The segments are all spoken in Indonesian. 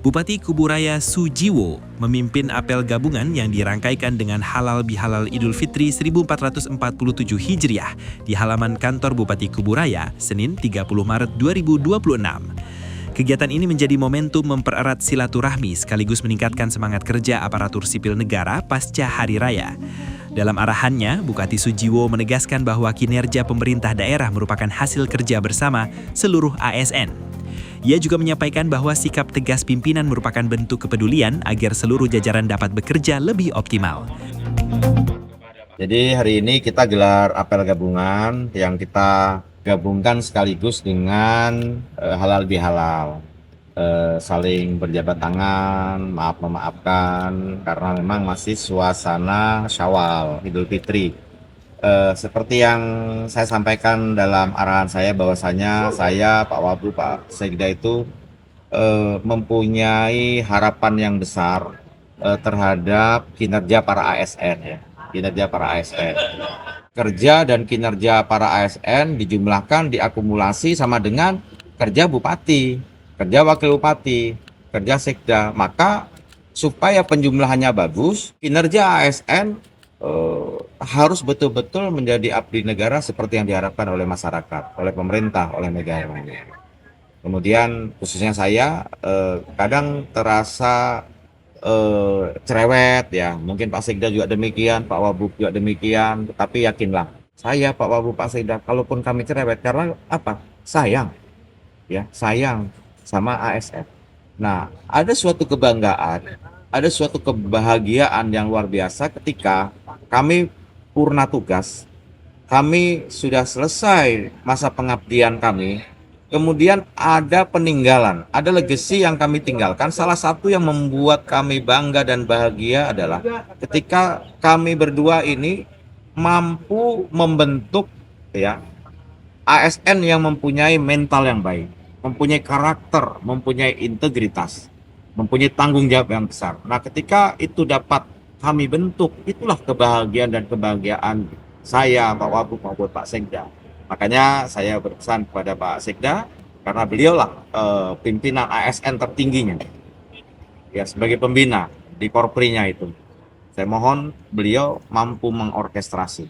Bupati Kuburaya Sujiwo memimpin apel gabungan yang dirangkaikan dengan Halal Bihalal Idul Fitri 1447 Hijriah di halaman kantor Bupati Kuburaya, Senin 30 Maret 2026. Kegiatan ini menjadi momentum mempererat silaturahmi sekaligus meningkatkan semangat kerja aparatur sipil negara pasca Hari Raya. Dalam arahannya, Bupati Sujiwo menegaskan bahwa kinerja pemerintah daerah merupakan hasil kerja bersama seluruh ASN. Ia juga menyampaikan bahwa sikap tegas pimpinan merupakan bentuk kepedulian agar seluruh jajaran dapat bekerja lebih optimal. Jadi hari ini kita gelar apel gabungan yang kita gabungkan sekaligus dengan halal bihalal. Saling berjabat tangan, maaf-memaafkan karena memang masih suasana Syawal, Idul Fitri. Seperti yang saya sampaikan dalam arahan saya bahwasanya saya, Pak Wabu, Pak Sekda itu mempunyai harapan yang besar terhadap kinerja para ASN ya, kinerja para ASN. Kerja dan kinerja para ASN dijumlahkan, diakumulasi sama dengan kerja bupati, kerja wakil bupati, kerja sekda. Maka supaya penjumlahannya bagus, kinerja ASN harus betul-betul menjadi abdi negara seperti yang diharapkan oleh masyarakat, oleh pemerintah, oleh negara. Kemudian khususnya saya kadang terasa cerewet ya, mungkin Pak Sekda juga demikian, Pak Wabub juga demikian, tetapi yakinlah saya, Pak Wabub, Pak Sekda, kalaupun kami cerewet karena apa? Sayang ya, sayang sama ASN. Nah, ada suatu kebanggaan, ada suatu kebahagiaan yang luar biasa ketika kami purna tugas, kami sudah selesai masa pengabdian kami, kemudian ada peninggalan, ada legacy yang kami tinggalkan. Salah satu yang membuat kami bangga dan bahagia adalah ketika kami berdua ini mampu membentuk ya ASN yang mempunyai mental yang baik, mempunyai karakter, mempunyai integritas, mempunyai tanggung jawab yang besar. Nah, ketika itu dapat kami bentuk, itulah kebahagiaan dan kebahagiaan saya, Pak Wabub maupun Pak Sekda. Makanya saya berpesan kepada Pak Sekda, karena beliaulah pimpinan ASN tertingginya, ya sebagai pembina di Korprinya itu. Saya mohon beliau mampu mengorkestrasi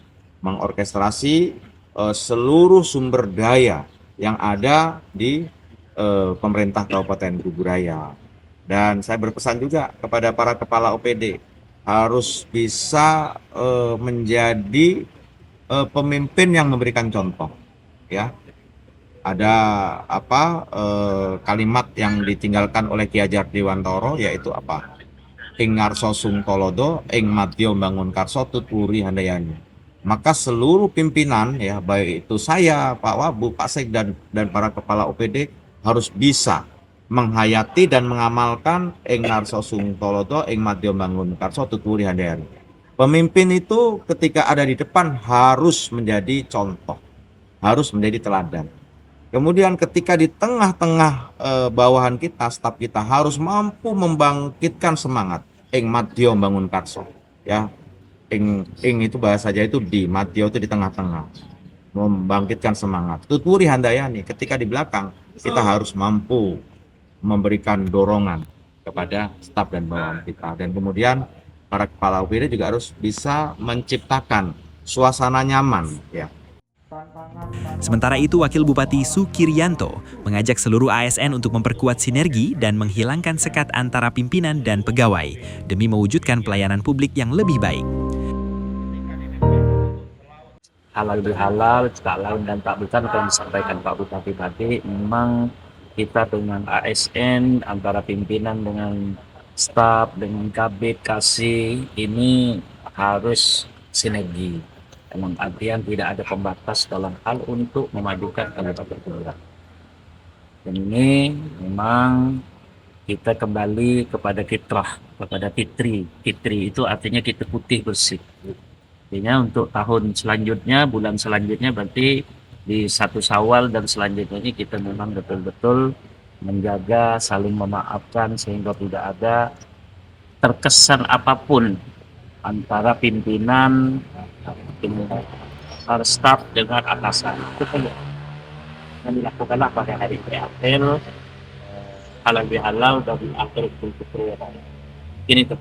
seluruh sumber daya yang ada di pemerintah Kabupaten Kuburaya. Dan saya berpesan juga kepada para kepala OPD harus bisa menjadi pemimpin yang memberikan contoh ya. Ada kalimat yang ditinggalkan oleh Ki Hajar Dewantara, yaitu apa? Ing ngarso sung tolodo, ing madya bangun karso tuturi handayani. Maka seluruh pimpinan ya, baik itu saya, Pak Wabu, Pak Sekda dan para kepala OPD harus bisa menghayati dan mengamalkan ing ngarso sung tolodo, ing madya bangun karso tuturi handayani. Pemimpin itu ketika ada di depan harus menjadi contoh, harus menjadi teladan. Kemudian ketika di tengah-tengah bawahan kita, staf kita harus mampu membangkitkan semangat. Ing madya bangun karso, ya. Ing itu bahasa Jawa itu di, madya itu di tengah-tengah. Membangkitkan semangat. Tuturi handayani, ketika di belakang kita harus mampu memberikan dorongan kepada staf dan bawahan kita. Dan kemudian para kepala OPD juga harus bisa menciptakan suasana nyaman ya. Sementara itu, Wakil Bupati Sukiryanto mengajak seluruh ASN untuk memperkuat sinergi dan menghilangkan sekat antara pimpinan dan pegawai demi mewujudkan pelayanan publik yang lebih baik. Halal bihalal, tak lain dan tak bukan, akan disampaikan Pak Bupati tadi, memang kita dengan ASN, antara pimpinan dengan staf, dengan kabit, kasih, ini harus sinergi. Dalam artian tidak ada pembatas dalam hal untuk memajukan Kabupaten Kuburaya. Dan ini memang kita kembali kepada fitrah, kepada fitri. Fitri itu artinya kita putih bersih. Artinya untuk tahun selanjutnya, bulan selanjutnya, berarti di 1 Syawal dan selanjutnya ini kita memang betul-betul menjaga, saling memaafkan sehingga tidak ada terkesan apapun antara pimpinan, staf dengan atasan. Itu yang dilakukanlah pada hari April halal bihalal dan diatur betul-betul. Ini tuh.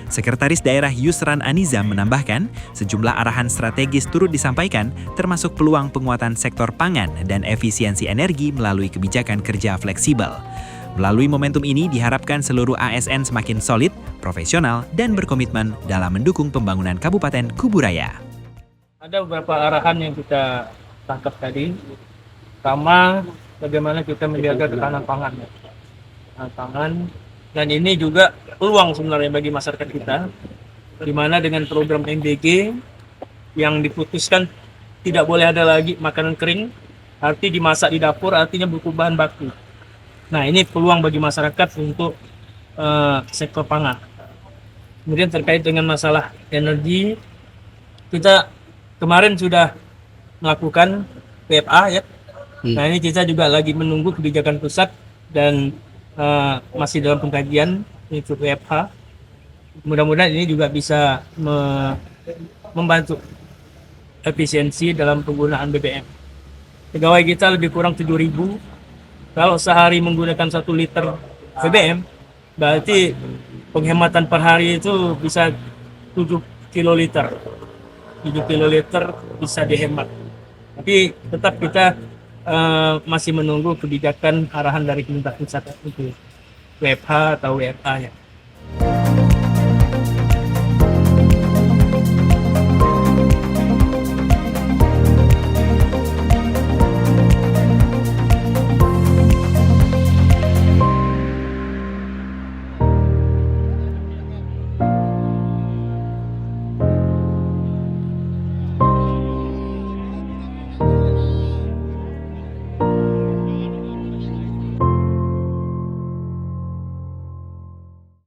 Sekretaris Daerah Yusran Anizam menambahkan, sejumlah arahan strategis turut disampaikan, termasuk peluang penguatan sektor pangan dan efisiensi energi melalui kebijakan kerja fleksibel. Melalui momentum ini diharapkan seluruh ASN semakin solid, profesional, dan berkomitmen dalam mendukung pembangunan Kabupaten Kuburaya. Ada beberapa arahan yang kita tangkap tadi, pertama bagaimana kita menjaga ketahanan pangan. Dan ini juga peluang sebenarnya bagi masyarakat kita, di mana dengan program MBG yang diputuskan tidak boleh ada lagi makanan kering, arti dimasak di dapur, artinya butuh bahan baku. Nah, ini peluang bagi masyarakat untuk sektor pangan. Kemudian terkait dengan masalah energi, kita kemarin sudah melakukan PFA ya. Nah, ini kita juga lagi menunggu kebijakan pusat dan masih dalam pengkajian itu WFH. Mudah-mudahan ini juga bisa membantu efisiensi dalam penggunaan BBM. Pegawai kita lebih kurang 7.000. Kalau sehari menggunakan 1 liter BBM, berarti penghematan per hari itu bisa 7 kiloliter. 7 kiloliter bisa dihemat. Tapi tetap kita masih menunggu kebijakan arahan dari pemerintah pusat itu WFH atau WFA ya.